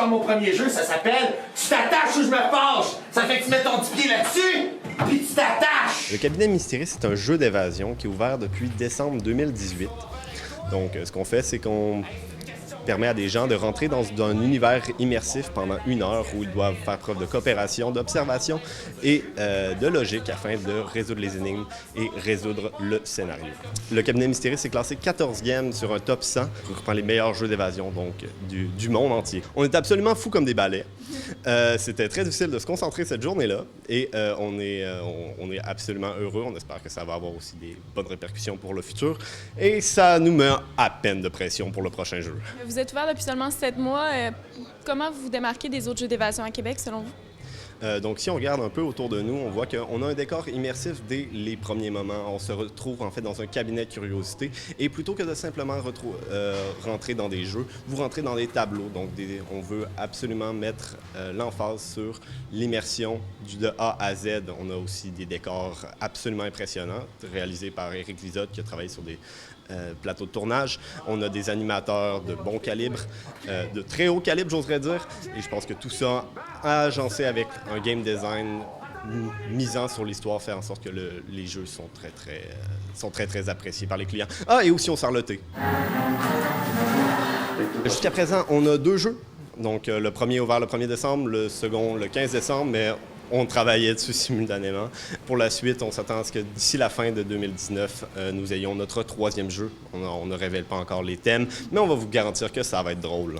joué à mon premier jeu, ça s'appelle Tu t'attaches ou je me fâche. Ça fait que tu mets ton petit pied là-dessus, puis tu t'attaches. Le cabinet mystérieux, c'est un jeu d'évasion qui est ouvert depuis décembre 2018. Donc, ce qu'on fait, c'est qu'on permet à des gens de rentrer dans un univers immersif pendant 1 heure où ils doivent faire preuve de coopération, d'observation et de logique afin de résoudre les énigmes et résoudre le scénario. Le cabinet mystérieux est classé 14e sur un top 100 regroupant les meilleurs jeux d'évasion donc du monde entier. On est absolument fous comme des balais. C'était très difficile de se concentrer cette journée-là et on est absolument heureux. On espère que ça va avoir aussi des bonnes répercussions pour le futur et ça nous met à peine de pression pour le prochain jeu. Vous êtes ouvert depuis seulement 7 mois. Comment vous vous démarquez des autres jeux d'évasion à Québec, selon vous? Donc, si on regarde un peu autour de nous, on voit qu'on a un décor immersif dès les premiers moments. On se retrouve en fait dans un cabinet de curiosité. Et plutôt que de simplement rentrer dans des jeux, vous rentrez dans des tableaux. Donc, on veut absolument mettre l'emphase sur l'immersion de A à Z. On a aussi des décors absolument impressionnants, réalisés par Éric Lizotte, qui a travaillé sur des plateaux de tournage. On a des animateurs de bon calibre, de très haut calibre, j'oserais dire. Et je pense que tout ça, agencé avec un game design misant sur l'histoire, fait en sorte que les jeux sont très appréciés par les clients. Ah, et aussi on sort le thé. Jusqu'à présent, on a 2 jeux. Donc, le premier ouvert le 1er décembre, le second le 15 décembre, mais on travaillait dessus simultanément. Pour la suite, on s'attend à ce que d'ici la fin de 2019, nous ayons notre 3e jeu. On ne révèle pas encore les thèmes, mais on va vous garantir que ça va être drôle.